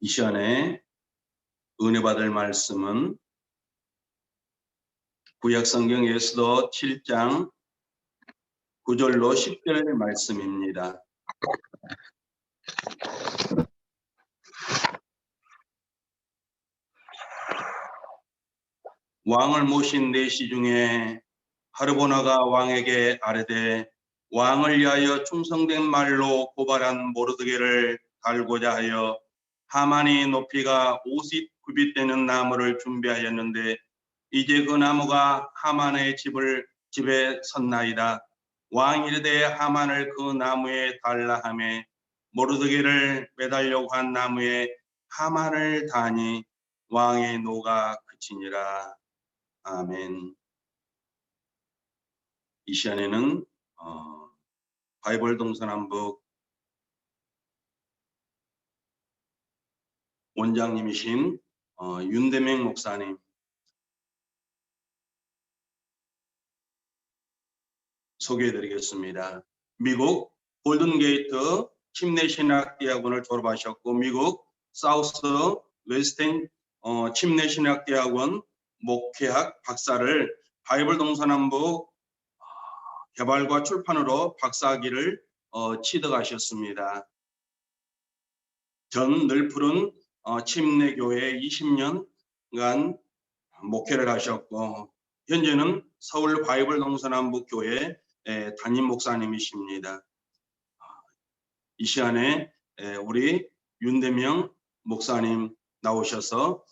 이 시간에 은혜 받을 말씀은 구약성경 에스더 7장 9절로 10절 말씀입니다. 왕을 모신 내시 중에 하르보나가 왕에게 아뢰되 왕을 위하여 충성된 말로 고발한 모르드게를 달고자 하여 하만이 높이가 50규빗 되는 나무를 준비하였는데 이제 그 나무가 하만의 집에 섰나이다. 왕이 이르되 하만을 그 나무에 달라 하매 모르드게를 매달려고 한 나무에 하만을 다니 왕의 노가 그치니라. 아멘. 이 시간에는 바이블 동서남북 원장님이신 윤대명 목사님 소개해드리겠습니다. 미국 골든게이트 침례신학대학원을 졸업하셨고 미국 사우스 웨스턴 침례신학대학원 목회학 박사를 바이블 동서남북 개발과 출판으로 박사학위를 취득하셨습니다. 전 늘푸른 침례교회 20년간 목회를 하셨고 현재는 서울 바이블 동서남북 교회 담임 목사님이십니다. 이 시간에 우리 윤대명 목사님 나오셔서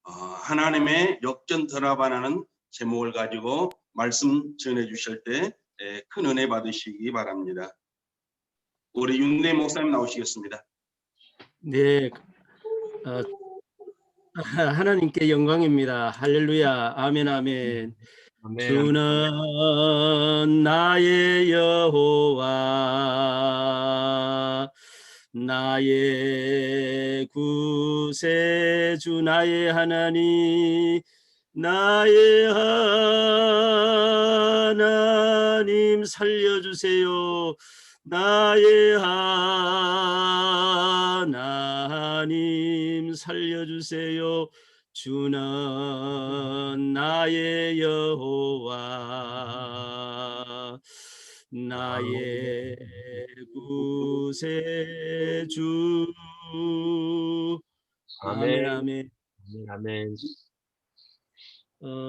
하나님의 역전 드라바라는 제목을 가지고 말씀 전해 주실 때 큰 은혜 받으시기 바랍니다. 우리 윤대 목사님 나오시겠습니다. 네, 하나님께 영광입니다. 할렐루야, 아멘, 아멘. 주는 나의 여호와, 나의 구세주, 나의 하나님, 나의 하나님 살려주세요. 나의 하나님 살려주세요. 주는 나의 여호와, 나의 구세주. 아멘, 아멘. 아멘.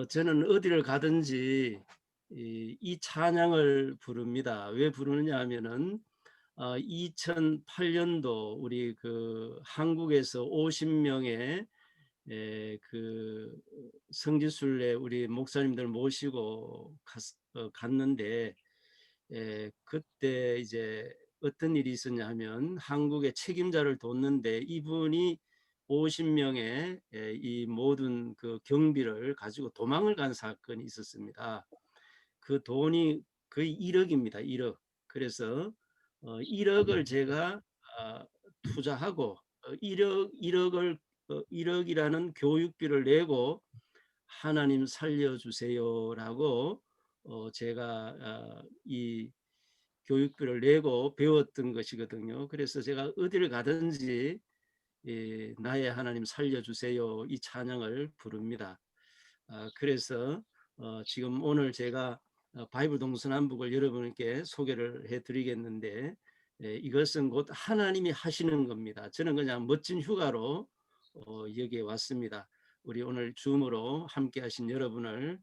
저는 어디를 가든지 이 찬양을 부릅니다. 왜 부르느냐 하면은 2008년도 우리 그 한국에서 50명의 그 성지순례 우리 목사님들 모시고 갔는데 그때 이제 어떤 일이 있었냐 하면 한국의 책임자를 뒀는데 이분이 50명의 이 모든 그 경비를 가지고 도망을 간 사건이 있었습니다. 그 돈이 거의 1억입니다. 1억. 그래서 1억을 제가 투자하고 1억이라는 교육비를 내고 하나님 살려주세요라고 제가 이 교육비를 내고 배웠던 것이거든요. 그래서 제가 어디를 가든지 나의 하나님 살려주세요 이 찬양을 부릅니다. 그래서 지금 오늘 제가 바이블 동서남북을 여러분께 소개를 해드리겠는데 이것은 곧 하나님이 하시는 겁니다. 저는 그냥 멋진 휴가로 여기에 왔습니다. 우리 오늘 줌으로 함께 하신 여러분을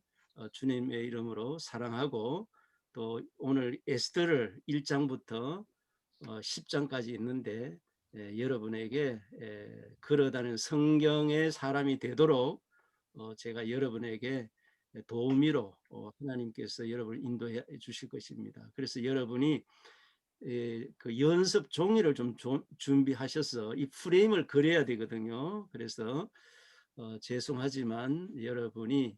주님의 이름으로 사랑하고 또 오늘 에스더를 1장부터 10장까지 있는데 여러분에게 걸어다니는 성경의 사람이 되도록 제가 여러분에게 도우미로 하나님께서 여러분을 인도해 주실 것입니다. 그래서 여러분이 그 연습 종이를 좀 준비하셔서 이 프레임을 그려야 되거든요. 그래서 죄송하지만 여러분이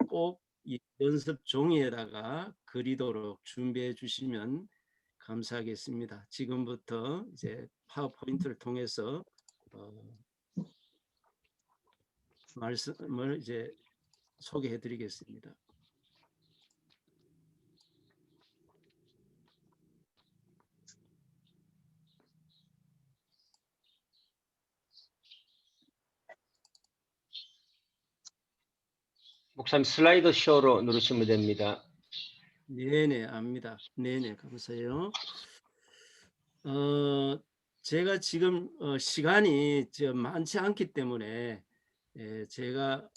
꼭 이 연습 종이에다가 그리도록 준비해 주시면 감사하겠습니다. 지금부터 이제 파워포인트를 통해서 말씀을 이제 소개해 드리겠습니다. 목사님 슬라이더 쇼로 누르시면 됩니다. 네네, 압니다. 네네, 감사해요. 제가 지금 시간이 많지 않기 때문에 제가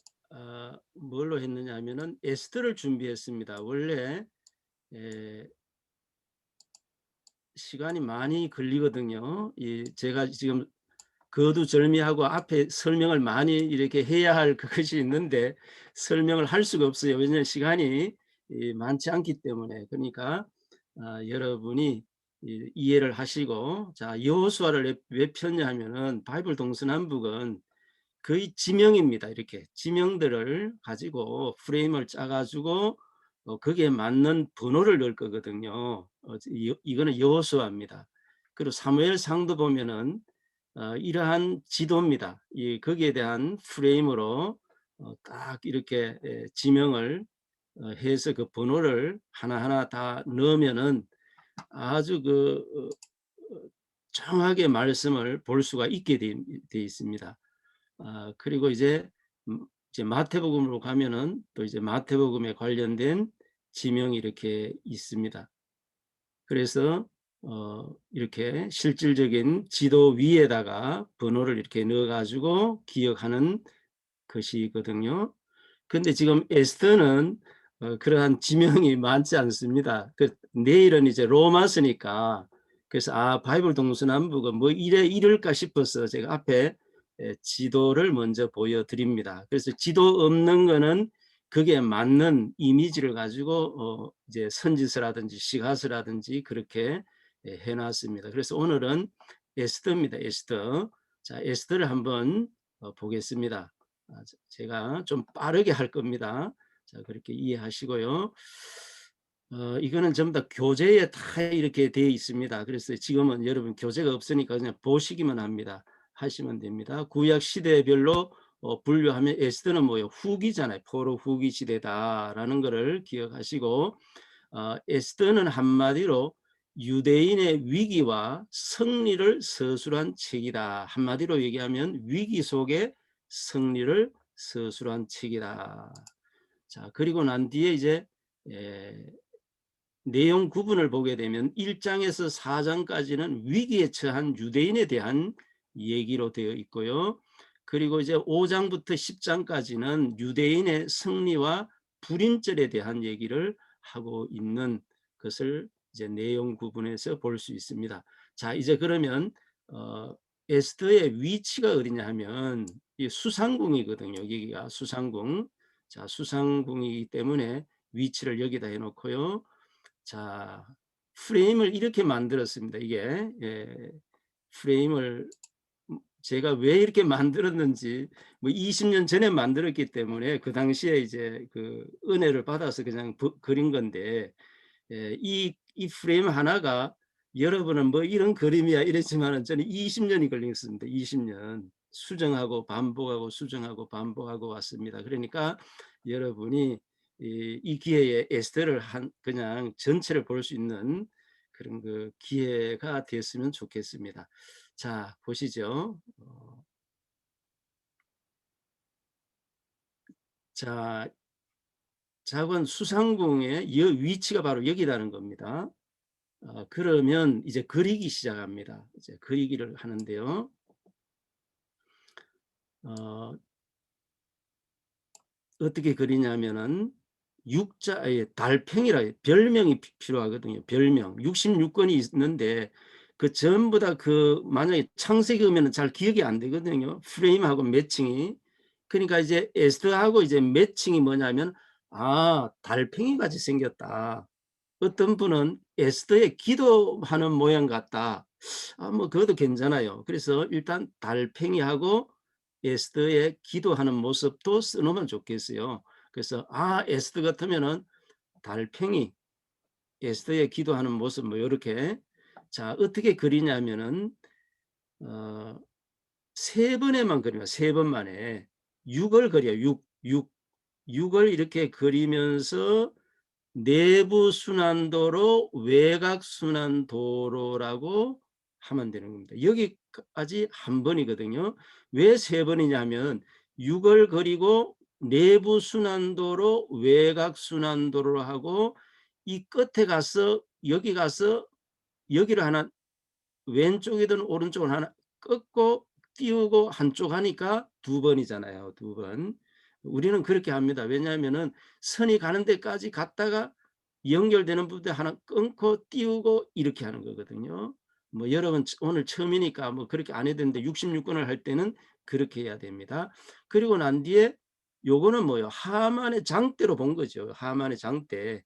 뭘로 했느냐 하면은 에스더를 준비했습니다. 원래 시간이 많이 걸리거든요. 제가 지금 거두절미하고 앞에 설명을 많이 이렇게 해야 할 그것이 있는데 설명을 할 수가 없어요. 왜냐하면 시간이 많지 않기 때문에. 그러니까 여러분이 이해를 하시고, 자, 여호수아를 왜 폈냐 하면은 바이블 동서남북은 거의 지명입니다. 이렇게 지명들을 가지고 프레임을 짜가지고 거기에 맞는 번호를 넣을 거거든요. 이거는 여호수아입니다. 그리고 사무엘상도 보면은 이러한 지도입니다. 거기에 대한 프레임으로 딱 이렇게 지명을 해서 그 번호를 하나하나 다 넣으면은 아주 정확하게 말씀을 볼 수가 있게 돼 있습니다. 그리고 이제 마태복음으로 가면은 또 이제 마태복음에 관련된 지명이 이렇게 있습니다. 그래서 이렇게 실질적인 지도 위에다가 번호를 이렇게 넣어 가지고 기억하는 것이거든요. 근데 지금 에스더는 그러한 지명이 많지 않습니다. 내일은 이제 로마서니까, 그래서 바이블 동서남북은 뭐 이럴까 싶어서 제가 앞에 지도를 먼저 보여드립니다. 그래서 지도 없는 거는 그게 맞는 이미지를 가지고 이제 선지서라든지 시가서라든지 그렇게 해놨습니다. 그래서 오늘은 에스더입니다. 에스더. 자, 에스더를 한번 보겠습니다. 제가 좀 빠르게 할 겁니다. 자, 그렇게 이해하시고요. 이거는 전부 다 교재에 다 이렇게 되어 있습니다. 그래서 지금은 여러분 교재가 없으니까 그냥 보시기만 하시면 됩니다. 구약 시대별로 분류하면 에스더는 뭐예요? 후기잖아요. 포로 후기 시대다라는 것을 기억하시고, 에스더는 한마디로 유대인의 위기와 승리를 서술한 책이다. 한마디로 얘기하면 위기 속에 승리를 서술한 책이다. 자, 그리고 난 뒤에 이제 내용 구분을 보게 되면 1장에서 4장까지는 위기에 처한 유대인에 대한 얘기로 되어 있고요. 그리고 이제 5장부터 10장까지는 유대인의 승리와 불임절에 대한 얘기를 하고 있는 것을 이제 내용 구분에서 볼 수 있습니다. 자, 이제 그러면 에스더의 위치가 어디냐 하면 이 수상궁이거든요. 여기가 수상궁. 자, 수상궁이기 때문에 위치를 여기다 해놓고요. 자, 프레임을 이렇게 만들었습니다. 이게 프레임을 제가 왜 이렇게 만들었는지, 뭐 20년 전에 만들었기 때문에 그 당시에 이제 그 은혜를 받아서 그냥 그린 건데, 이 프레임 하나가 여러분은 뭐 이런 그림이야 이랬지만은 저는 20년이 걸렸습니다. 20년 수정하고 반복하고 수정하고 반복하고 왔습니다. 그러니까 여러분이 이 기회에 에스더를 그냥 전체를 볼 수 있는 그런 그 기회가 됐으면 좋겠습니다. 자, 보시죠. 자, 작은 수상궁의 위치가 바로 여기라는 겁니다. 그러면 이제 그리기 시작합니다. 이제 그리기를 하는데요. 어떻게 그리냐면은 달팽이라 별명이 필요하거든요. 별명 66권이 있는데 그 전부 다 만약에 창세기 오면은 잘 기억이 안 되거든요. 프레임하고 매칭이. 그러니까 이제 에스더하고 이제 매칭이 뭐냐면 달팽이 같이 생겼다. 어떤 분은 에스더의 기도하는 모양 같다. 뭐 그것도 괜찮아요. 그래서 일단 달팽이하고 에스더의 기도하는 모습도 써놓으면 좋겠어요. 그래서 에스더 같으면은 달팽이, 에스더의 기도하는 모습 뭐 이렇게. 자, 어떻게 그리냐면은 세 번에만 그리면 세 번 만에 6을 그려요. 6을 이렇게 그리면서 내부 순환도로 외곽 순환도로라고 하면 되는 겁니다. 여기까지 한 번이거든요. 왜 세 번이냐면 6을 그리고 내부 순환도로 외곽 순환도로 하고 이 끝에 가서 여기 가서 여기를 하나 왼쪽이든 오른쪽을 하나 꺾고 띄우고 한쪽 하니까 2번이잖아요. 2번. 우리는 그렇게 합니다. 왜냐하면은 선이 가는 데까지 갔다가 연결되는 부분에 하나 끊고 띄우고 이렇게 하는 거거든요. 뭐 여러분 오늘 처음이니까 뭐 그렇게 안 해도 되는데 66권을 할 때는 그렇게 해야 됩니다. 그리고 난 뒤에 요거는 뭐요? 하만의 장대로 본 거죠. 하만의 장대.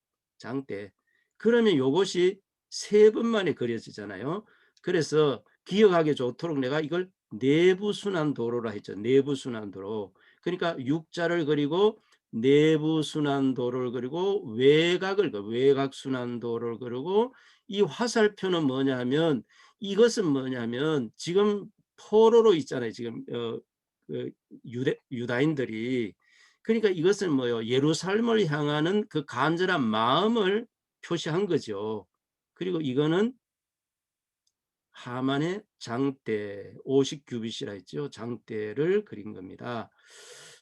그러면 요것이 3번 만에 그려지잖아요. 그래서 기억하기 좋도록 내가 이걸 내부순환도로라 했죠. 내부순환도로. 그러니까 U자를 그리고 내부순환도를 그리고 외곽순환도를 그리고 이 화살표는 뭐냐면 이것은 뭐냐면 지금 포로로 있잖아요. 지금 그 유다인들이. 그러니까 이것은 뭐요? 예루살렘을 향하는 그 간절한 마음을 표시한 거죠. 그리고 이거는 하만의 장대 50규빗이라 했죠. 장대를 그린 겁니다.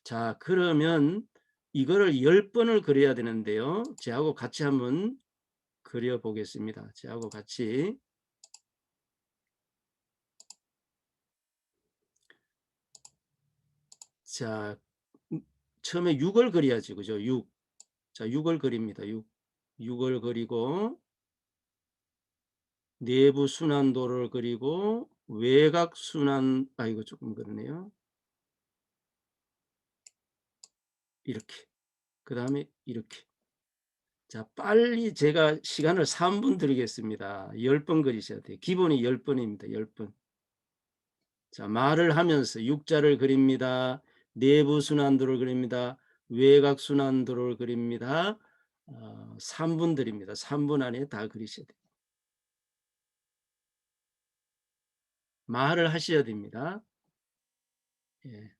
자, 그러면 이거를 10번을 그려야 되는데요. 저하고 같이 한번 그려 보겠습니다. 저하고 같이. 자, 처음에 6을 그려야지. 그죠? 6. 자, 6을 그립니다. 6을 그리고 내부 순환도를 그리고 외곽 순환, 이거 조금 그러네요. 이렇게. 그 다음에 이렇게. 자, 빨리 제가 시간을 3분 드리겠습니다. 10번 그리셔야 돼요. 기본이 10번입니다. 10번. 자, 말을 하면서 육자를 그립니다. 내부 순환도를 그립니다. 외곽 순환도를 그립니다. 3분 드립니다. 3분 안에 다 그리셔야 돼요. 말을 하셔야 됩니다. 예.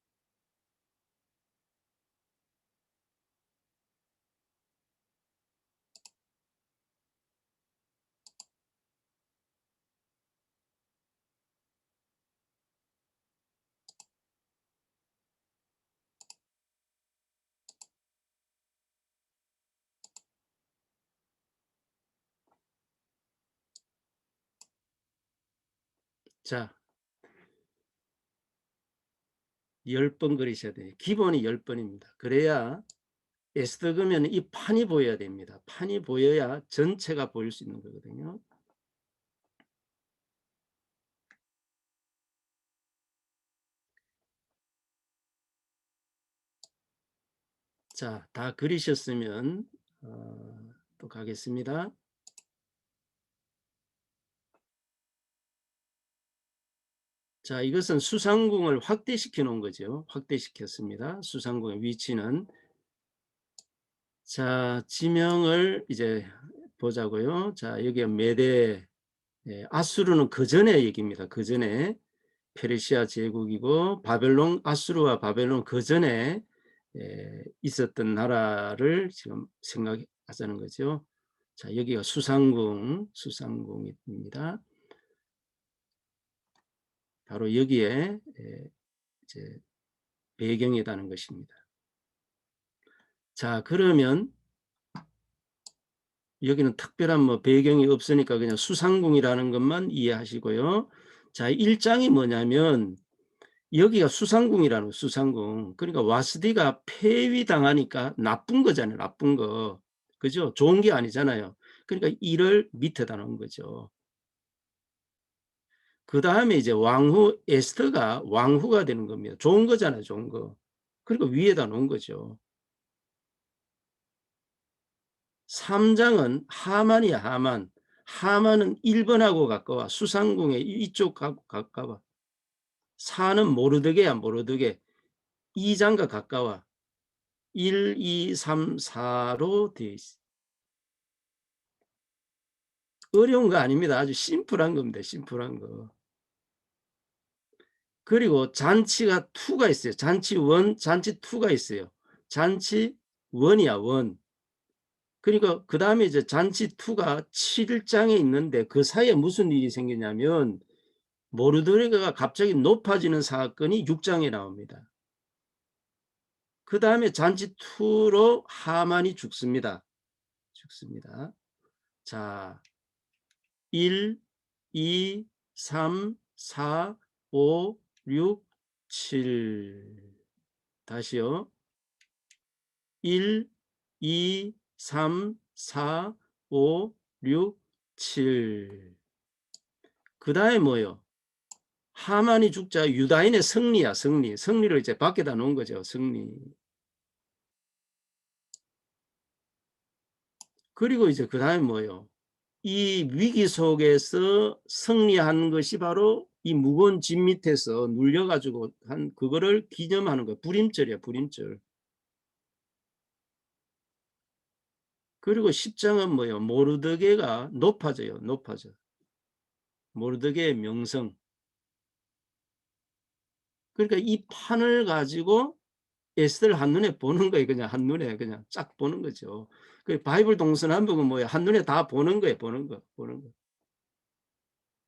자, 10번 그리셔야 돼요. 기본이 10번입니다. 그래야 에스더 그러면 이 판이 보여야 됩니다. 판이 보여야 전체가 보일 수 있는 거거든요. 자, 다 그리셨으면 또 가겠습니다. 자, 이것은 수상궁을 확대시켜 놓은 거죠. 확대시켰습니다. 수상궁의 위치는. 자, 지명을 이제 보자고요. 자, 여기가 메대, 아수르는 그 전에 얘기입니다. 그 전에 페르시아 제국이고 아수르와 바벨론 그 전에 있었던 나라를 지금 생각하자는 거죠. 자, 여기가 수상궁입니다. 바로 여기에 이제 배경이라는 것입니다. 자, 그러면 여기는 특별한 뭐 배경이 없으니까 그냥 수상궁이라는 것만 이해하시고요. 자, 1장이 뭐냐면 여기가 수상궁이라는 수상궁. 그러니까 와스디가 폐위당하니까 나쁜 거잖아요. 나쁜 거. 그죠? 좋은 게 아니잖아요. 그러니까 이를 밑에다 놓은 거죠. 그 다음에 이제 왕후 에스더가 왕후가 되는 겁니다. 좋은 거잖아요. 좋은 거. 그리고 위에다 놓은 거죠. 3장은 하만이야. 하만은 1번하고 가까워. 수상궁에 이쪽 가까워. 4는 모르드게 2장과 가까워. 1, 2, 3, 4로 되어 있어. 어려운 거 아닙니다. 아주 심플한 겁니다. 심플한 거. 그리고 잔치가 2가 있어요. 잔치 1, 잔치 2가 있어요. 잔치 1이야. 1. 그러니까 그 다음에 이제 잔치 2가 7장에 있는데 그 사이에 무슨 일이 생기냐면 모르드게가 갑자기 높아지는 사건이 6장에 나옵니다. 그 다음에 잔치 2로 하만이 죽습니다. 죽습니다. 자, 1, 2, 3, 4, 5, 6, 7. 다시요. 1, 2, 3, 4, 5, 6, 7. 그 다음에 뭐요? 하만이 죽자 유다인의 승리야, 승리. 승리를 이제 밖에다 놓은 거죠, 승리. 그리고 이제 그 다음에 뭐요? 이 위기 속에서 승리한 것이 바로 이 무거운 짐 밑에서 눌려가지고 한 그거를 기념하는 거예요. 불임절이야, 불임절. 그리고 10장은 뭐예요? 모르드게가 높아져요, 높아져. 모르드게의 명성. 그러니까 이 판을 가지고 에스더를 한눈에 보는 거예요. 그냥 한눈에 그냥 쫙 보는 거죠. 그 바이블 동서남북은 뭐예요? 한눈에 다 보는 거예요. 보는 거. 보는 거.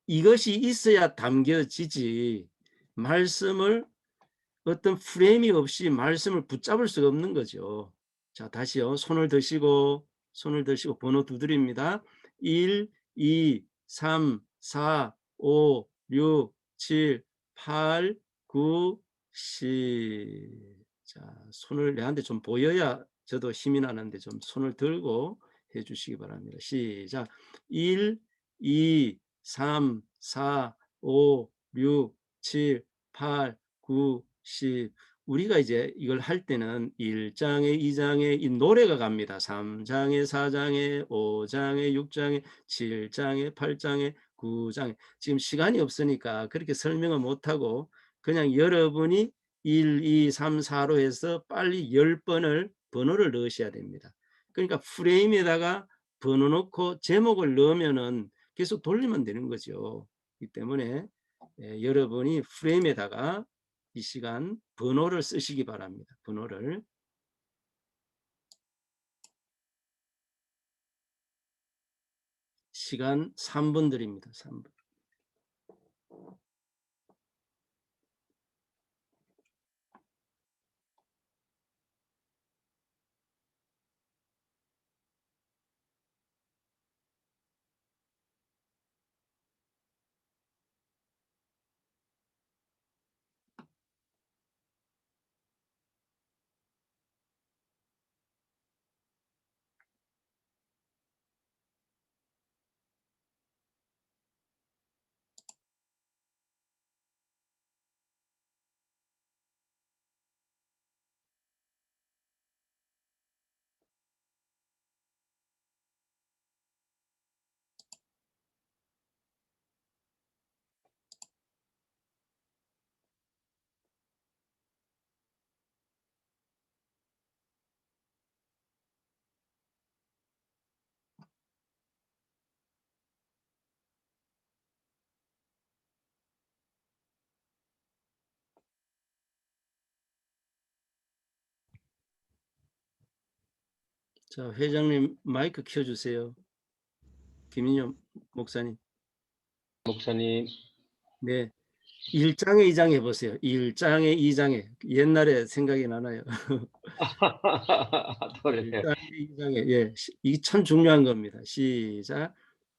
이것이 있어야 담겨지지. 말씀을 어떤 프레임이 없이 말씀을 붙잡을 수가 없는 거죠. 자, 다시요. 손을 드시고 번호 두드립니다. 1, 2, 3, 4, 5, 6, 7, 8, 9, 10. 자, 손을 내한테 좀 보여야 저도 힘이 나는데 좀 손을 들고 해 주시기 바랍니다. 시작. 1, 2, 3, 4, 5, 6, 7, 8, 9, 10. 우리가 이제 이걸 할 때는 1장에 2장에 이 노래가 갑니다. 3장에 4장에 5장에 6장에 7장에 8장에 9장에. 지금 시간이 없으니까 그렇게 설명을 못하고 그냥 여러분이 1, 2, 3, 4로 해서 빨리 10번을 번호를 넣으셔야 됩니다. 그러니까 프레임에다가 번호 넣고 제목을 넣으면은 계속 돌리면 되는 거죠. 그렇기 때문에 여러분이 프레임에다가 이 시간 번호를 쓰시기 바랍니다. 번호를. 시간 3분 드립니다. 3분. 자, 회장님 마이크 켜주세요. 김인영 목사님. 목사님. 네. 1장에 2장 해보세요. 1장에 2장에. 옛날에 생각이 나나요? 노래. 1장에 2장에. 예. 이게 참 중요한 겁니다. 시작.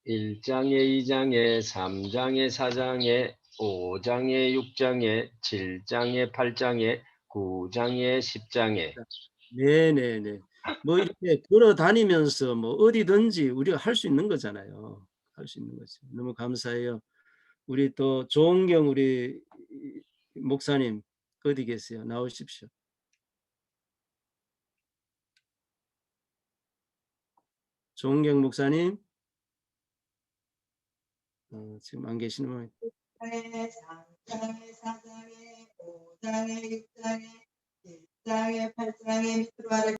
1장에 2장에 3장에 4장에 5장에 6장에 7장에 8장에 9장에 10장에. 네네네. 뭐 이렇게 걸어 다니면서 뭐 어디든지 우리가 할 수 있는 거잖아요. 할 수 있는 거죠. 너무 감사해요. 우리 또 조은경 우리 목사님 어디 계세요? 나오십시오. 조은경 목사님. 지금 안 계시는 분. 1장에 3장에 4장에 5장에 6장에 7장에 8장에 밑으로 아래.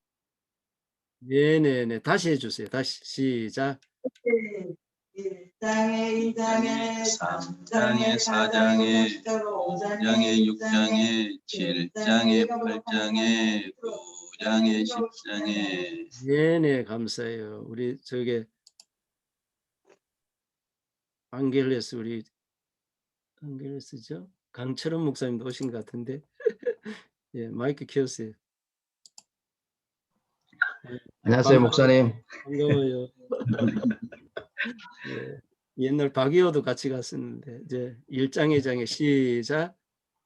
네네네. 다시 해주세요. 다시 시작. 1장에 2장에 3장에 4장에 5장에 6장에 7장에 8장에 9장에 10장에. 네네, 감사해요. 우리 저게 안겔레스 우리 안겔레스죠? 강철원 목사님도 오신 것 같은데. 예, 마이크 켜주세요. 안녕하세요, 목사님. 반가워요. 예, 옛날 박이호도 같이 갔었는데 이제 1장 2장에 시작.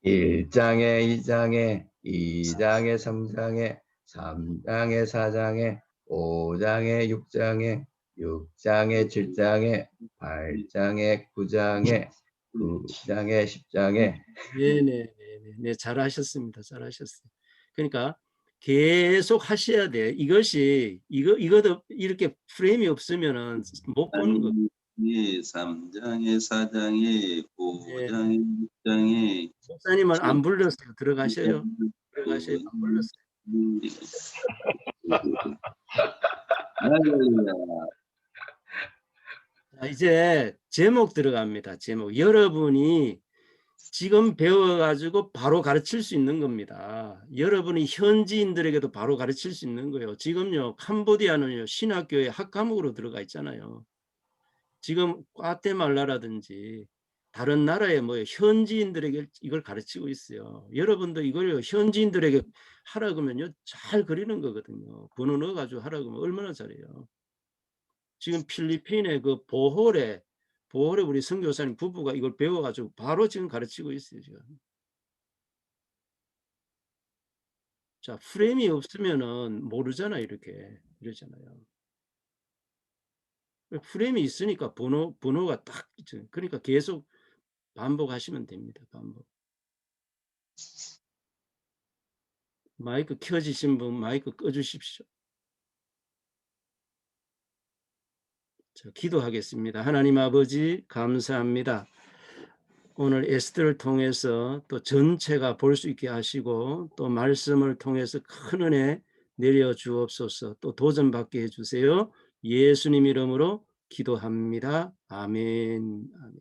1장에 2장에 2장에 3장에 3장에 4장에 5장에 6장에 6장에 7장에 8장에 9장에 9장에 10장에 네네, 네, 잘하셨습니다. 잘하셨어요. 그러니까 계속 하셔야 돼. 이거도 이렇게 프레임이 없으면은 못 보는 거. 3장에 4장에 5장에 6장에 목사님은 안 불렀어요. 들어가셔요. 들어가셔요. 안 불렀어요. 자, 이제 제목 들어갑니다. 제목. 여러분이 지금 배워가지고 바로 가르칠 수 있는 겁니다. 여러분이 현지인들에게도 바로 가르칠 수 있는 거예요. 지금요, 캄보디아는요, 신학교에 학과목으로 들어가 있잖아요. 지금 과테말라라든지 다른 나라의 뭐 현지인들에게 이걸 가르치고 있어요. 여러분도 이걸 현지인들에게 하라 그러면요, 잘 그리는 거거든요. 번호 넣어가지고 하라 그러면 얼마나 잘해요. 지금 필리핀의 그 보홀에 우리 선교사님 부부가 이걸 배워가지고 바로 지금 가르치고 있어요. 지금. 자, 프레임이 없으면은 모르잖아, 이렇게. 이러잖아요. 프레임이 있으니까 번호가 딱 있죠. 그러니까 계속 반복하시면 됩니다. 반복. 마이크 켜지신 분 마이크 꺼주십시오. 자, 기도하겠습니다. 하나님 아버지 감사합니다. 오늘 에스더를 통해서 또 전체가 볼 수 있게 하시고 또 말씀을 통해서 큰 은혜 내려 주옵소서. 또 도전받게 해주세요. 예수님 이름으로 기도합니다. 아멘. 아멘.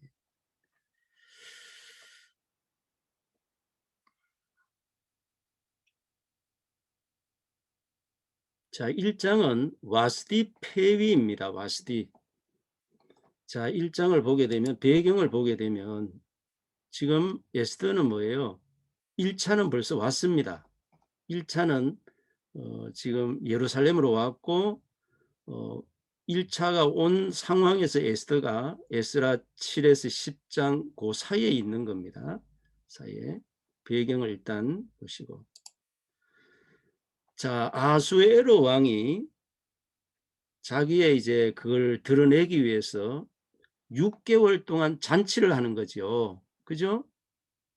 자, 1장은 와스디 폐위입니다. 와스디. 자, 1장을 보게 되면 배경을 보게 되면 지금 에스더는 뭐예요? 1차는 벌써 왔습니다. 1차는 지금 예루살렘으로 왔고 1차가 온 상황에서 에스더가 에스라 7에서 10장 그 사이에 있는 겁니다. 사이에. 배경을 일단 보시고. 자, 아수에로 왕이 자기의 이제 그걸 드러내기 위해서 6개월 동안 잔치를 하는 거죠. 그죠?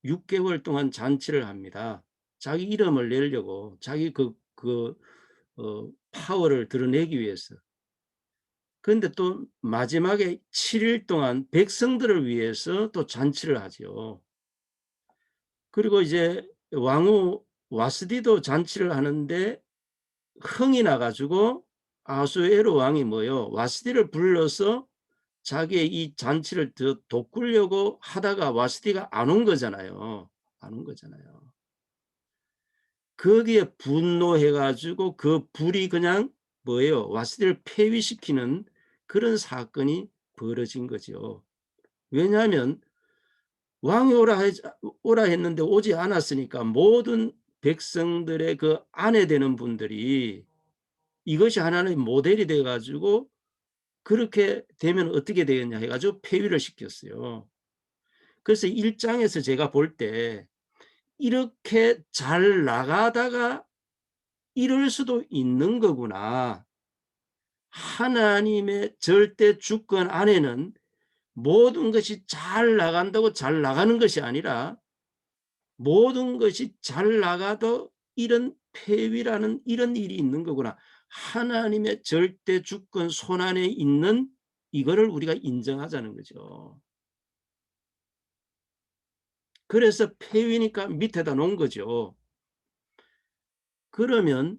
6개월 동안 잔치를 합니다. 자기 이름을 내려고, 자기 파워를 드러내기 위해서. 그런데 또 마지막에 7일 동안 백성들을 위해서 또 잔치를 하죠. 그리고 이제 왕후 와스디도 잔치를 하는데 흥이 나가지고 아수에로 왕이 뭐요? 와스디를 불러서 자기의 이 잔치를 더 돋구려고 하다가 와스디가 안 온 거잖아요. 안 온 거잖아요. 거기에 분노해가지고 그 불이 그냥 뭐예요? 와스디를 폐위시키는 그런 사건이 벌어진 거죠. 왜냐하면 왕이 오라 했는데 오지 않았으니까 모든 백성들의 그 아내 되는 분들이 이것이 하나의 모델이 돼가지고 그렇게 되면 어떻게 되겠냐 해가지고 폐위를 시켰어요. 그래서 1장에서 제가 볼 때 이렇게 잘 나가다가 이럴 수도 있는 거구나. 하나님의 절대 주권 안에는 모든 것이 잘 나간다고 잘 나가는 것이 아니라 모든 것이 잘 나가도 이런 폐위라는 이런 일이 있는 거구나. 하나님의 절대 주권 손안에 있는 이거를 우리가 인정하자는 거죠. 그래서 폐위니까 밑에다 놓은 거죠. 그러면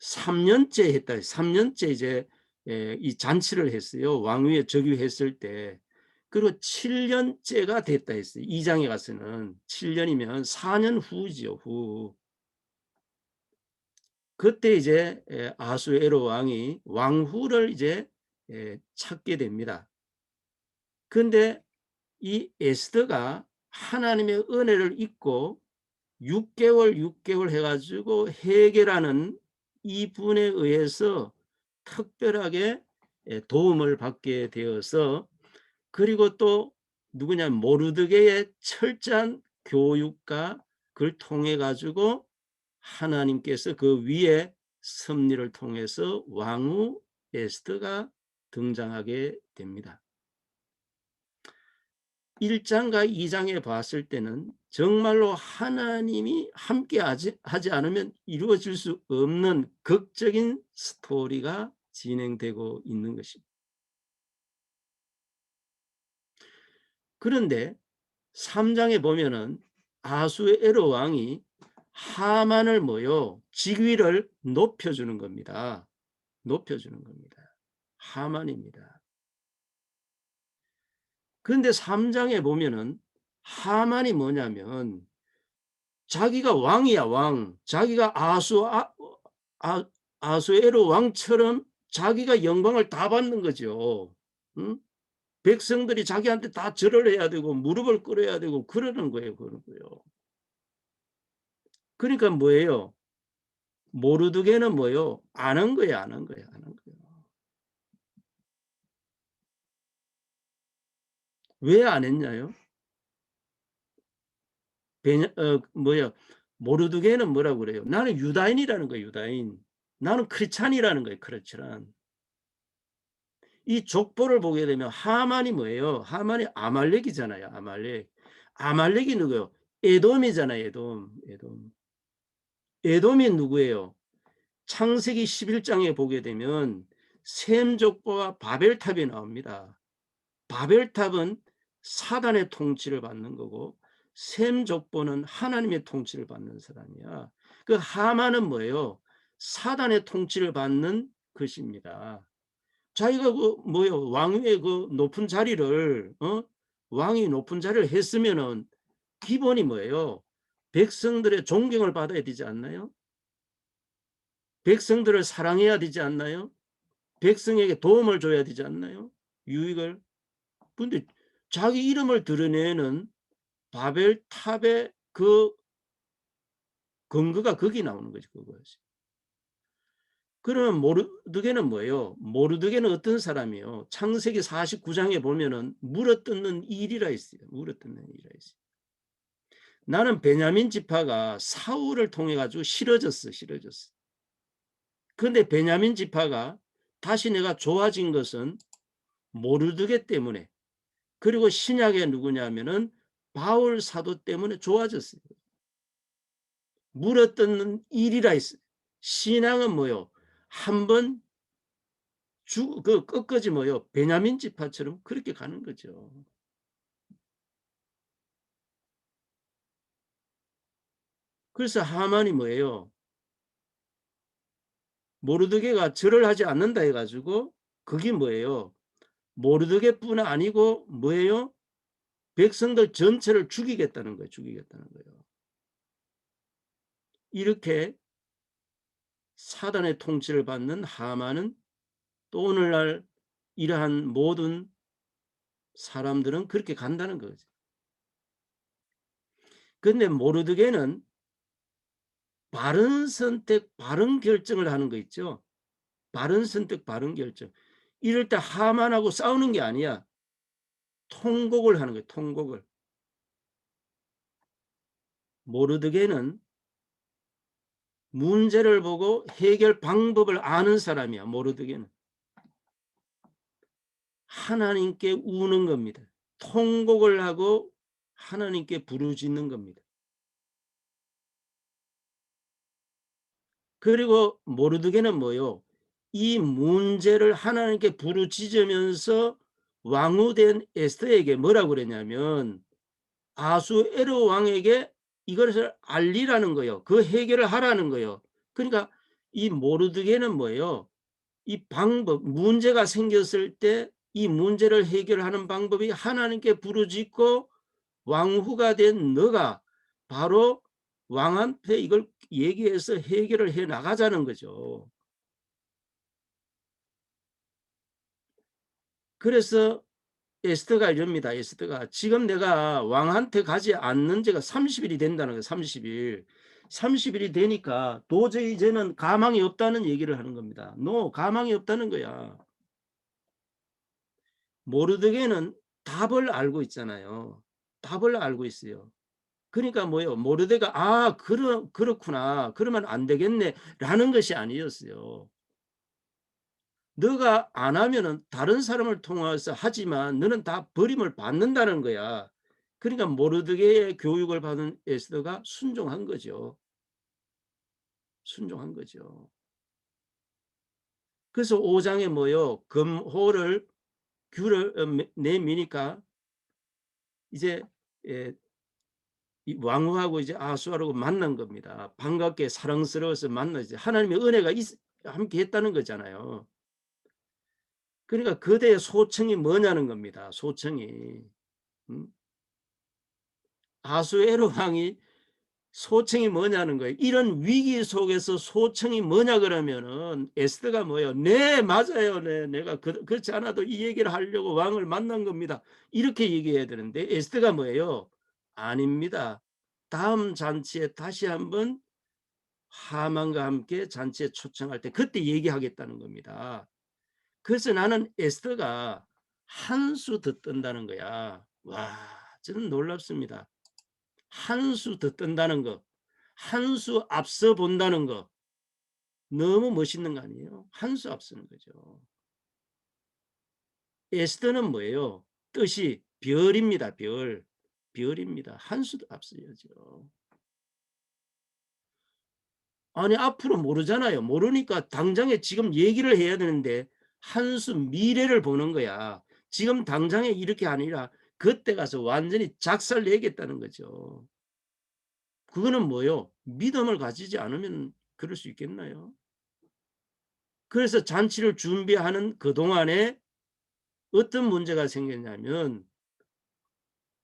3년째 했다. 3년째 이제 이 잔치를 했어요. 왕위에 즉위했을 때. 그리고 7년째가 됐다 했어요. 2장에 가서는 7년이면 4년 후죠. 후. 그때 이제 아수에로 왕이 왕후를 이제 찾게 됩니다. 그런데 이 에스더가 하나님의 은혜를 잊고 6개월 해가지고 해결하는 이분에 의해서 특별하게 도움을 받게 되어서, 그리고 또 누구냐, 모르드게의 철저한 교육과 그걸 통해 가지고 하나님께서 그 위에 섭리를 통해서 왕후 에스더가 등장하게 됩니다. 1장과 2장에 봤을 때는 정말로 하나님이 함께 하지 않으면 이루어질 수 없는 극적인 스토리가 진행되고 있는 것입니다. 그런데 3장에 보면은 아수에로 왕이 하만을 모여 직위를 높여주는 겁니다. 높여주는 겁니다. 하만입니다. 그런데 3장에 보면은 하만이 뭐냐면 자기가 왕이야, 왕. 자기가 아수에로 왕처럼 자기가 영광을 다 받는 거죠. 응? 백성들이 자기한테 다 절을 해야 되고 무릎을 꿇어야 되고 그러는 거예요. 그러는 거예요. 그러니까 뭐예요? 모르드게는 뭐예요? 안 한 거예요. 안 한 거예요. 안 한 거예요. 왜 안 했냐요? 모르드게는 뭐라고 그래요? 나는 유다인이라는 거예요. 유다인. 나는 크리스찬이라는 거예요. 크리스찬. 이 족보를 보게 되면 하만이 뭐예요? 하만이 아말렉이잖아요. 아말렉. 아말렉이 누구예요? 에돔이잖아요. 에돔. 에돔이 누구예요? 창세기 11장에 보게 되면 셈 족보와 바벨탑이 나옵니다. 바벨탑은 사단의 통치를 받는 거고 셈 족보는 하나님의 통치를 받는 사람이야. 그 하만은 뭐예요? 사단의 통치를 받는 것입니다. 자기가 왕위의 그 높은 자리를 왕이 높은 자리를 했으면은 기본이 뭐예요? 백성들의 존경을 받아야 되지 않나요? 백성들을 사랑해야 되지 않나요? 백성에게 도움을 줘야 되지 않나요? 유익을. 근데 자기 이름을 드러내는 바벨탑의 그 근거가 거기 나오는 거죠. 그것이. 그러면 모르드게는 뭐예요? 모르드게는 어떤 사람이에요? 창세기 49장에 보면은 물어뜯는 일이라 있어요. 물어뜯는 일이라 있어요. 나는 베냐민 지파가 사울을 통해 가지고 싫어졌어. 그런데 베냐민 지파가 다시 내가 좋아진 것은 모르드게 때문에, 그리고 신약에 누구냐면은 바울 사도 때문에 좋아졌어요. 물어뜯는 일이라 있어요. 신앙은 뭐요? 한번 끝까지 뭐요? 베냐민 지파처럼 그렇게 가는 거죠. 그래서 하만이 뭐예요? 모르드게가 절을 하지 않는다 해가지고 그게 뭐예요? 모르드게뿐 아니고 뭐예요? 백성들 전체를 죽이겠다는 거예요. 죽이겠다는 거예요. 이렇게 사단의 통치를 받는 하만은 또 오늘날 이러한 모든 사람들은 그렇게 간다는 거죠. 그런데 모르드게는 바른 선택, 바른 결정을 하는 거 있죠. 바른 선택, 바른 결정. 이럴 때 하만하고 싸우는 게 아니야. 통곡을 하는 거예요. 통곡을. 모르드게는 문제를 보고 해결 방법을 아는 사람이야. 모르드게는. 하나님께 우는 겁니다. 통곡을 하고 하나님께 부르짖는 겁니다. 그리고 모르드게는 뭐요? 이 문제를 하나님께 부르짖으면서 왕후된 에스더에게 뭐라고 그랬냐면 아수에로 왕에게 이것을 알리라는 거예요. 그 해결을 하라는 거예요. 그러니까 이 모르드게는 뭐예요? 이 방법, 문제가 생겼을 때 이 문제를 해결하는 방법이 하나님께 부르짖고 왕후가 된 너가 바로 왕한테 이걸 얘기해서 해결을 해 나가자는 거죠. 그래서 에스더가 이럽니다. 에스더가 지금 내가 왕한테 가지 않는 지가 30일이 된다는 거예요. 30일. 30일이 되니까 도저히 이제는 가망이 없다는 얘기를 하는 겁니다. 가망이 없다는 거야. 모르드게는 답을 알고 있잖아요. 답을 알고 있어요. 그러니까 뭐예요? 모르드게가 그렇구나. 그러면 안 되겠네. 라는 것이 아니었어요. 너가 안 하면은 다른 사람을 통해서 하지만 너는 다 버림을 받는다는 거야. 그러니까 모르드게의 교육을 받은 에스더가 순종한 거죠. 순종한 거죠. 그래서 5장에 뭐요? 금호를 귤을 내미니까 이제 이 왕후하고 이제 아수아하고 만난 겁니다. 반갑게 사랑스러워서 만나지. 하나님의 은혜가 함께 했다는 거잖아요. 그러니까 그대의 소청이 뭐냐는 겁니다. 소청이. 아수에로 왕이 소청이 뭐냐는 거예요. 이런 위기 속에서 소청이 뭐냐 그러면은 에스더가 뭐예요? 네, 맞아요. 네, 내가 그렇지 않아도 이 얘기를 하려고 왕을 만난 겁니다. 이렇게 얘기해야 되는데 에스더가 뭐예요? 아닙니다. 다음 잔치에 다시 한번 하만과 함께 잔치에 초청할 때 그때 얘기하겠다는 겁니다. 그래서 나는 에스더가 한 수 더 뜬다는 거야. 와, 저는 놀랍습니다. 한 수 더 뜬다는 거, 한 수 앞서 본다는 거 너무 멋있는 거 아니에요? 한 수 앞서는 거죠. 에스더는 뭐예요? 뜻이 별입니다. 별입니다. 한 수도 앞서야죠. 아니 앞으로 모르잖아요. 모르니까 당장에 지금 얘기를 해야 되는데 한 수 미래를 보는 거야. 지금 당장에 이렇게 아니라 그때 가서 완전히 작살내겠다는 거죠. 그거는 뭐요? 믿음을 가지지 않으면 그럴 수 있겠나요? 그래서 잔치를 준비하는 그동안에 어떤 문제가 생겼냐면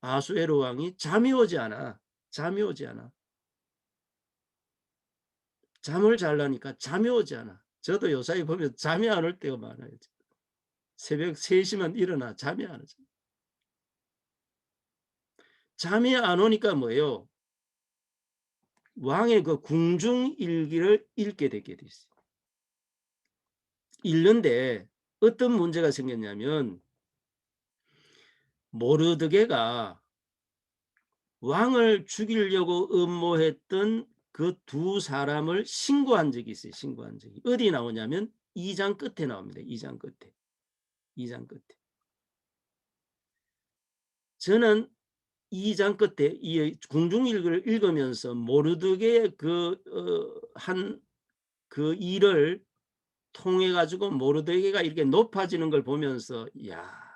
아수에로 왕이 잠이 오지 않아. 잠을 자려니까 잠이 오지 않아. 저도 요사이 보면 잠이 안 올 때가 많아요. 새벽 3시만 일어나 잠이 안 오죠. 잠이 안 오니까 뭐예요? 왕의 그 궁중일기를 읽게 되게 돼 있어요. 읽는데 어떤 문제가 생겼냐면 모르드게가 왕을 죽이려고 음모했던 그 두 사람을 신고한 적이 있어요. 신고한 적이. 어디 나오냐면 2장 끝에 나옵니다. 2장 끝에. 저는 2장 끝에 이 궁중일기를 읽으면서 모르드게의 그 일을 통해 가지고 모르드게가 이렇게 높아지는 걸 보면서 야,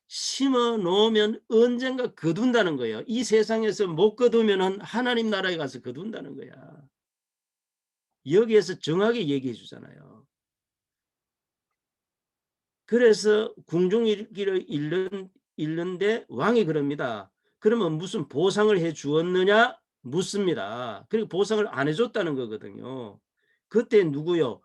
심어 놓으면 언젠가 거둔다는 거예요. 이 세상에서 못 거두면은 하나님 나라에 가서 거둔다는 거야. 여기에서 정확히 얘기해 주잖아요. 그래서 궁중일기를 읽는데 왕이 그럽니다. 그러면 무슨 보상을 해 주었느냐 묻습니다. 그리고 보상을 안 해줬다는 거거든요. 그때 누구요?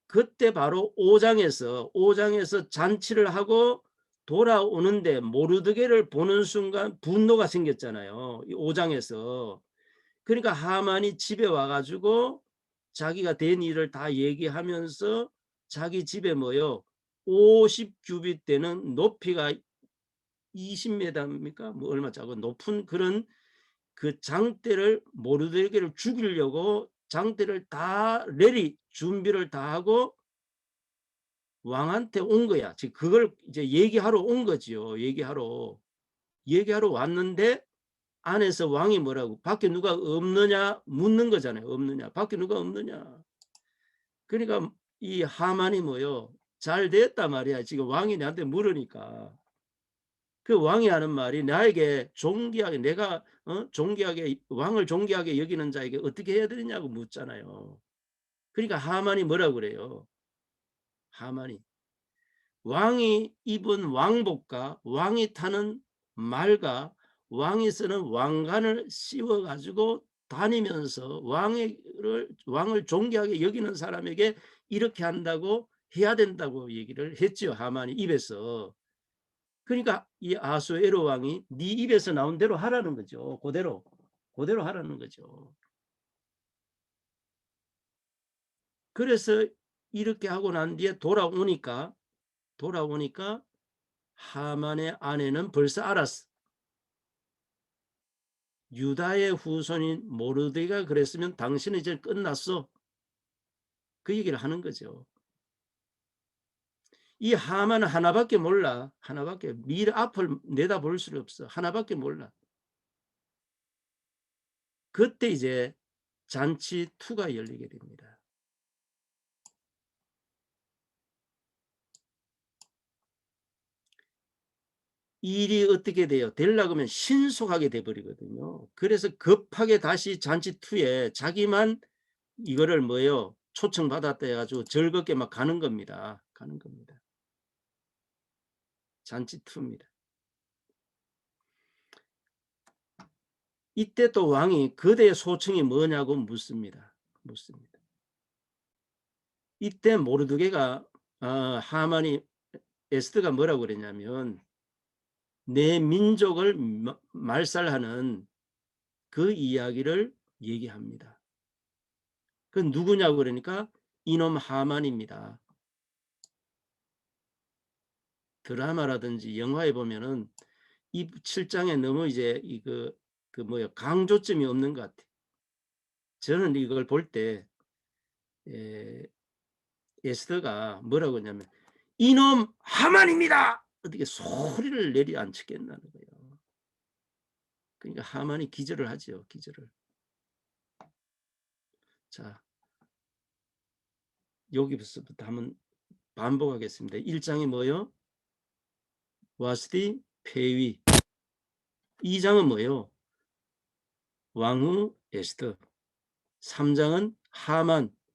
그때 바로 5장에서 잔치를 하고 돌아오는데 모르드게를 보는 순간 분노가 생겼잖아요. 5장에서. 그러니까 하만이 집에 와가지고 자기가 된 일을 다 얘기하면서 자기 집에 뭐요? 50규빗 되는 높이가 20m입니까? 뭐 얼마 짜고 높은 그런 그 장대를 모르드게를 죽이려고 장대를 다 준비를 다 하고 왕한테 온 거야. 지금 그걸 이제 얘기하러 온 거지요. 얘기하러 왔는데 안에서 왕이 뭐라고 밖에 누가 없느냐 묻는 거잖아요. 없느냐 밖에 누가 없느냐. 그러니까 이 하만이 뭐요? 잘 됐단 말이야. 지금 왕이 나한테 물으니까. 그 왕이 하는 말이 나에게 존귀하게 내가 존귀하게 왕을 존귀하게 여기는 자에게 어떻게 해야 되느냐고 묻잖아요. 그러니까 하만이 뭐라고 그래요? 하만이 왕이 입은 왕복과 왕이 타는 말과 왕이 쓰는 왕관을 씌워 가지고 다니면서 왕을 존귀하게 여기는 사람에게 이렇게 한다고 해야 된다고 얘기를 했지요. 하만이 입에서. 그러니까 이 아수에로 왕이 네 입에서 나온 대로 하라는 거죠. 그대로 하라는 거죠. 그래서 이렇게 하고 난 뒤에 돌아오니까 하만의 아내는 벌써 알았어. 유다의 후손인 모르드게가 그랬으면 당신은 이제 끝났어. 그 얘기를 하는 거죠. 이 하만은 하나밖에 몰라. 하나밖에. 미래 앞을 내다볼 수 없어. 하나밖에 몰라. 그때 이제 잔치 2가 열리게 됩니다. 일이 어떻게 돼요? 되려고 하면 신속하게 돼버리거든요. 그래서 급하게 다시 잔치 2에 자기만 이거를 뭐예요? 초청받았다 해가지고 즐겁게 막 가는 겁니다. 가는 겁니다. 잔치 2입니다. 이때 또 왕이 그대의 소청이 뭐냐고 묻습니다. 이때 모르드게가 하만이 에스더가 뭐라고 그랬냐면 내 민족을 말살하는 그 이야기를 얘기합니다. 그 누구냐고 그러니까 이놈 하만입니다. 드라마라든지 영화에 보면은 이 7장에 너무 이제 강조점이 없는 것 같아요. 저는 이걸 볼 때 에스더가 뭐라고 하냐면 이놈 하만입니다. 어떻게 소리를 내리앉히겠다는 거예요. 그러니까 하만이 기절을 하죠. 기절을. 자, 여기서부터 한번 반복하겠습니다. 1장이 뭐예요? 와스디 폐위. 2장은 뭐예요? 왕후 에스더. 3장은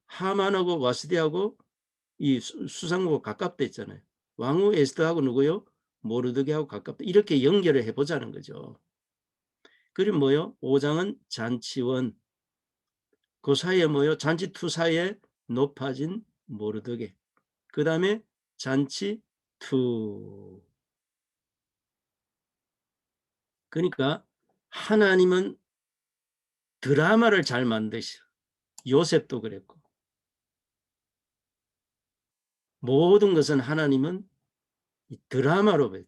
하만하고 와스디하고 이 수상국과 가깝다 했잖아요. 왕후 에스더하고 누구요? 모르드게하고 가깝다. 이렇게 연결을 해보자는 거죠. 그리고 뭐요? 5장은 잔치원. 그 사이에 뭐요? 잔치 2 사이에 높아진 모르드게. 그 다음에 잔치 2. 그러니까 하나님은 드라마를 잘 만드셔. 요셉도 그랬고. 모든 것은 하나님은 드라마로 봐요.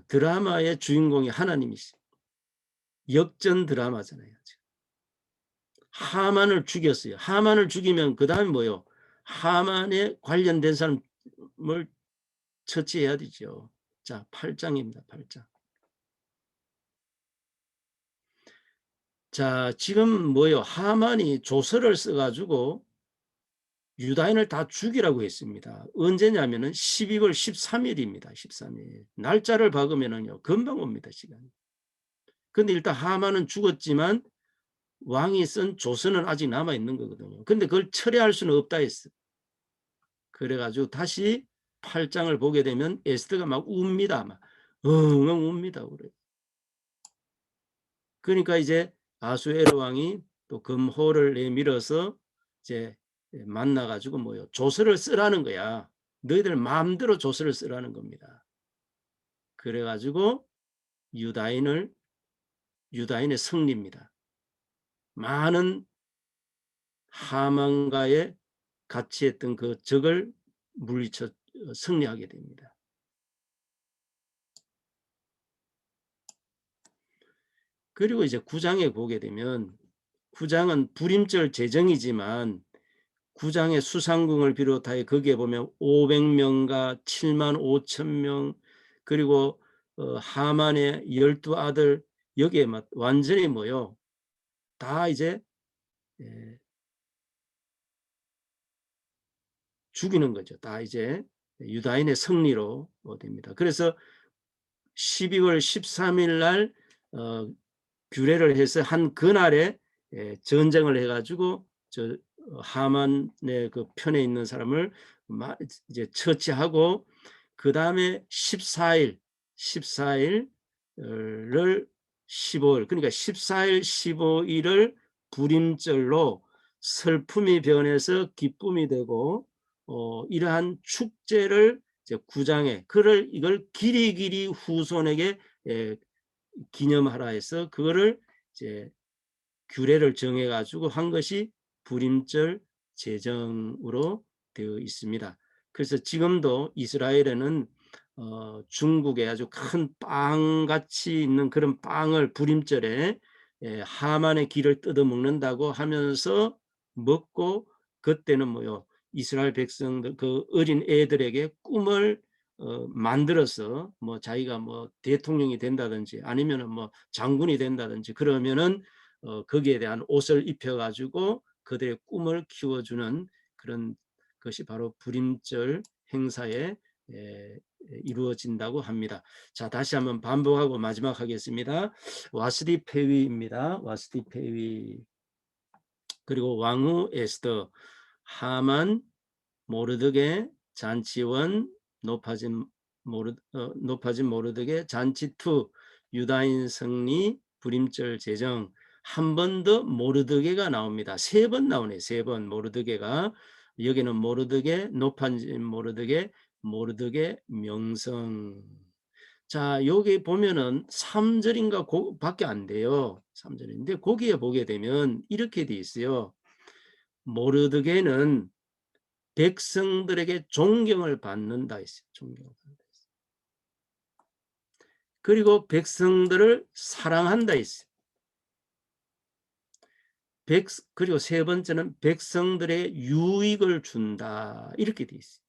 드라마의 주인공이 하나님이시. 역전 드라마잖아요. 하만을 죽였어요. 하만을 죽이면 그 다음에 뭐요? 하만에 관련된 사람을 처치해야 되죠. 자, 8장입니다. 8장. 자, 지금 뭐요? 하만이 조서를 써가지고 유다인을 다 죽이라고 했습니다. 언제냐면은 12월 13일입니다. 13일. 날짜를 박으면은요, 금방 옵니다, 시간이. 근데 일단 하만은 죽었지만 왕이 쓴 조서는 아직 남아 있는 거거든요. 근데 그걸 철회할 수는 없다 했어. 그래가지고 다시 8장을 보게 되면 에스더가 막 웁니다. 막 엉엉 웁니다. 그래. 그러니까 이제 아수에로 왕이 또 금호를 내밀어서 이제 만나가지고 뭐요? 조서를 쓰라는 거야. 너희들 마음대로 조서를 쓰라는 겁니다. 그래가지고 유다인의 승리입니다. 많은 하만과의 같이 했던 그 적을 물리쳐 승리하게 됩니다. 그리고 이제 9장에 보게 되면 9장은 불임절 제정이지만 9장의 수상궁을 비롯하여 거기에 보면 500명과 7만 5천 명 그리고 하만의 12아들 여기에 완전히 뭐요? 다 이제 죽이는 거죠. 다 이제 유다인의 승리로 됩니다. 그래서 12월 13일 날 규례를 해서 한 그날에 전쟁을 해가지고 하만의 그 편에 있는 사람을 이제 처치하고 그 다음에 14일을 15일 그러니까 14일 15일을 불임절로 슬픔이 변해서 기쁨이 되고 이러한 축제를 이제 9장에 이걸 길이길이 후손에게 기념하라 해서 그거를 이제 규례를 정해 가지고 한 것이 불임절 제정으로 되어 있습니다. 그래서 지금도 이스라엘에는 중국에 아주 큰 빵같이 있는 그런 빵을 불임절에 하만의 기를 뜯어 먹는다고 하면서 먹고, 그때는 뭐요, 이스라엘 백성들 그 어린 애들에게 꿈을 만들어서 뭐 자기가 뭐 대통령이 된다든지 아니면은 뭐 장군이 된다든지 그러면은 거기에 대한 옷을 입혀 가지고 그들의 꿈을 키워주는 그런 것이 바로 불임절 행사에 이루어진다고 합니다. 자, 다시 한번 반복하고 마지막 하겠습니다. 와스디 페위입니다. 와스디 페위. 그리고 왕후 에스더, 하만, 모르드게, 잔치원, 높아진 모르드게, 잔치2, 유다인 승리, 불임절 제정. 한 번 더 모르드게가 나옵니다. 3번 나오네. 3번 모르드게가. 여기는 모르드게, 높아진 모르드게, 모르드게 명성. 자, 여기 보면은 3절인가 밖에 안 돼요. 3절인데 거기에 보게 되면 이렇게 돼 있어요. 모르드게는 백성들에게 존경을 받는다 했어요. 존경을 받는다 했어요. 그리고 백성들을 사랑한다 했어요. 그리고 세 번째는 백성들의 유익을 준다, 이렇게 돼 있어요.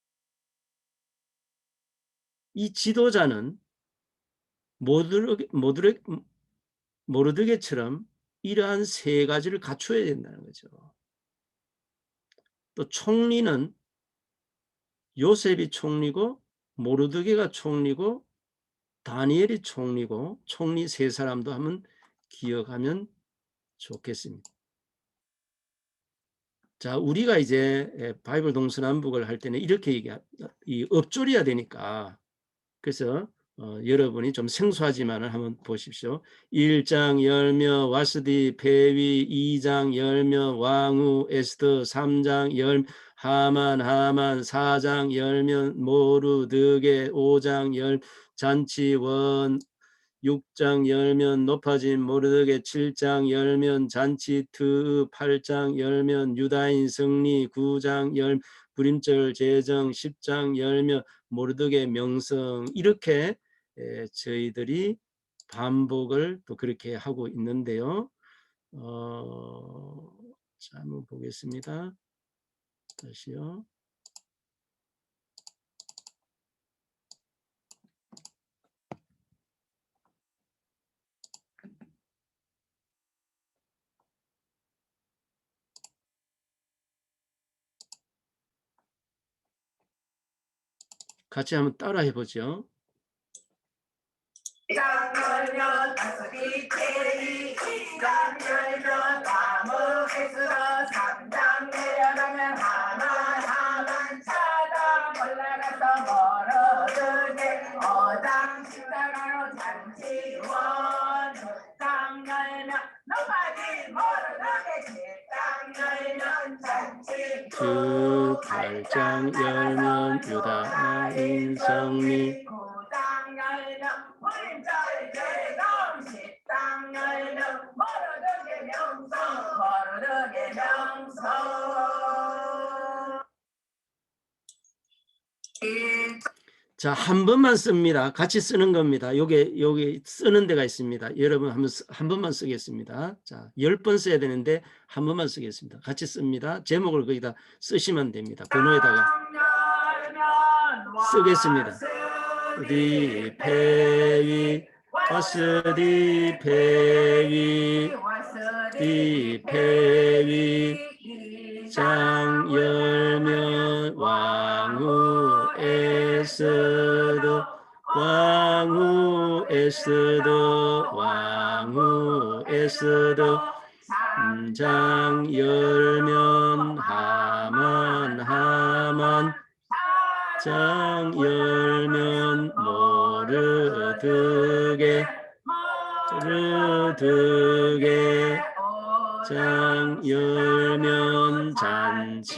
이 지도자는 모르드게처럼 이러한 3가지를 갖춰야 된다는 거죠. 또 총리는 요셉이 총리고, 모르드게가 총리고, 다니엘이 총리고, 총리 3사람도 한번 기억하면 좋겠습니다. 자, 우리가 이제 바이블 동서남북을 할 때는 이렇게 엎조려야 되니까, 그래서 여러분이 좀 생소하지만 한번 보십시오. 1장 열며 와스디 페위, 2장 열며 왕후 에스더, 3장 열 하만 4장 열면 모르드게, 5장 열 잔치원, 6장 열면 높아진 모르드게, 7장 열면 잔치2, 8장 열면 유다인 승리, 9장 열 불임절 제정, 10장 열면 모르드게 명성. 이렇게 저희들이 반복을 또 그렇게 하고 있는데요. 자, 한번 보겠습니다. 다시요. 같이 한번 따라 해보죠. 그 8장 열면 유다인 승리, 9장 열면 불임절 제정, 10장 열면 모르드게 명성. 자, 한 번만 씁니다. 같이 쓰는 겁니다. 여기 쓰는 데가 있습니다. 여러분 한 번만 쓰겠습니다. 자, 10번 써야 되는데 한 번만 쓰겠습니다. 같이 씁니다. 제목을 거기다 쓰시면 됩니다. 번호에다가 쓰겠습니다. 디 페위, 와스디 페위, 디 페위, 장 열면 왕후 에스더, 왕후 에스더, 왕후 에스더, 장 열면 하만, 장 열면 모르드게, 장 열면 잔치원,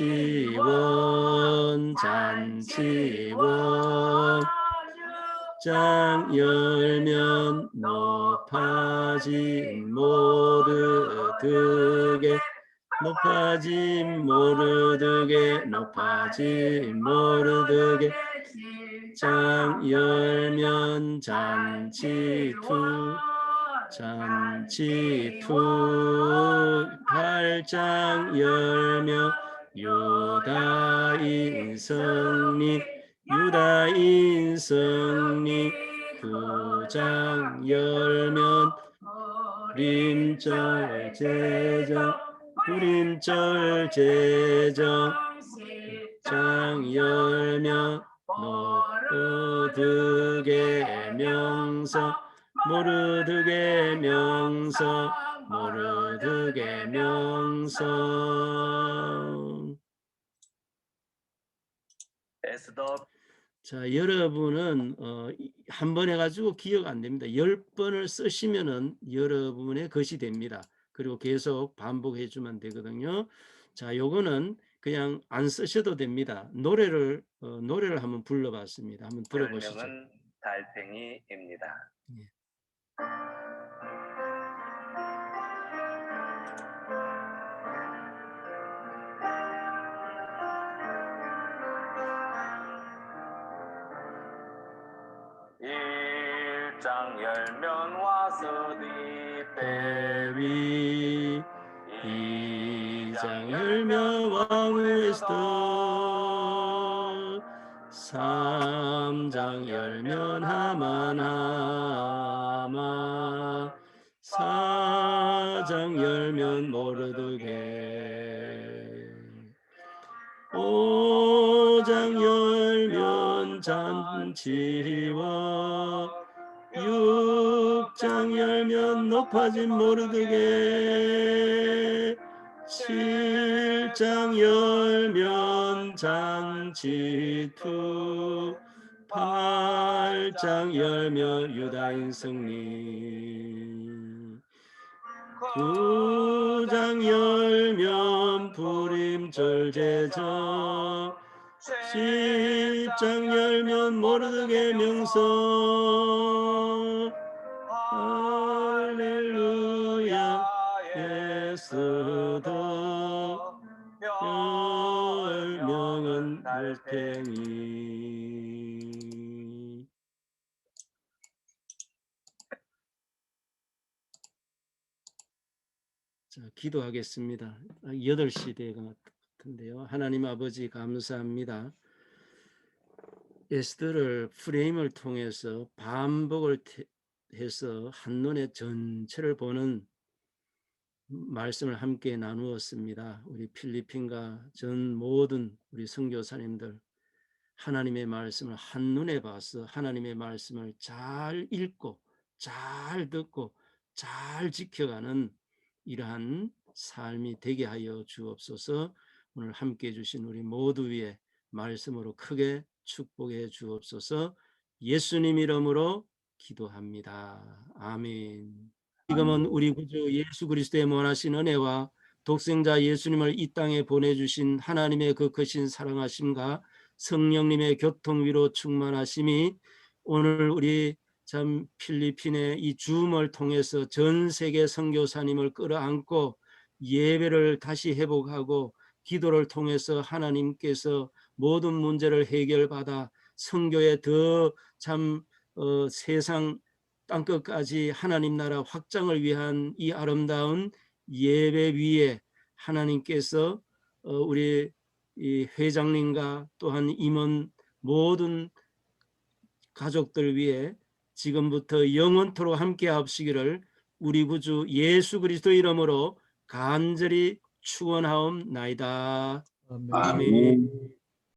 장 열면 높아진 모르드게, 높아짐 모르드게 높아짐 모르드게 장 열면 잔치투 잔치투 팔장 열면 유다인 승리 유다인 승리 구장 열면 림절 제정 구림절 제정 장 열면 모르드게 명서 모르드게 명서 모르드게 명서. 자, 여러분은 한 번 해가지고 기억 안 됩니다. 10번을 쓰시면은 여러분의 것이 됩니다. 그리고 계속 반복해 주면 되거든요. 자, 요거는 그냥 안 쓰셔도 됩니다. 노래를 한번 불러봤습니다. 한번 들어보시죠. 별명은 달팽이입니다. 예. 일장 열면 와서 배위 이장 열면 왕에스터 삼장 열면 하만 사장 열면 모르드게 오장 열면 잔치와 육장 열면 높아진 모르드게 칠장 열면 잔치투 팔장 열면 유다인 승리 구장 열면 부림절 제정 십장 열면 모르드게 명서 할렐루야 예수도 열명은 달팽이. 자, 기도하겠습니다. 8시 된 것 같은데요. 하나님 아버지 감사합니다. 에스더를 프레임을 통해서 반복을 해서 한눈에 전체를 보는 말씀을 함께 나누었습니다. 우리 필리핀과 전 모든 우리 선교사님들 하나님의 말씀을 한눈에 봐서 하나님의 말씀을 잘 읽고 잘 듣고 잘 지켜가는 이러한 삶이 되게 하여 주옵소서. 오늘 함께 해주신 우리 모두 위에 말씀으로 크게 축복해 주옵소서. 예수님 이름으로 기도합니다. 아멘. 지금은 우리 구주 예수 그리스도의 무한하신 은혜와 독생자 예수님을 이 땅에 보내주신 하나님의 그 크신 사랑하심과 성령님의 교통위로 충만하심이 오늘 우리 참 필리핀의 이 줌을 통해서 전 세계 선교사님을 끌어안고 예배를 다시 회복하고 기도를 통해서 하나님께서 모든 문제를 해결받아 선교에 더 참 세상 땅끝까지 하나님 나라 확장을 위한 이 아름다운 예배 위에 하나님께서 우리 이 회장님과 또한 임원 모든 가족들 위해 지금부터 영원토록 함께 하시기를 우리 구주 예수 그리스도 이름으로 간절히 축원하옵나이다. 아멘.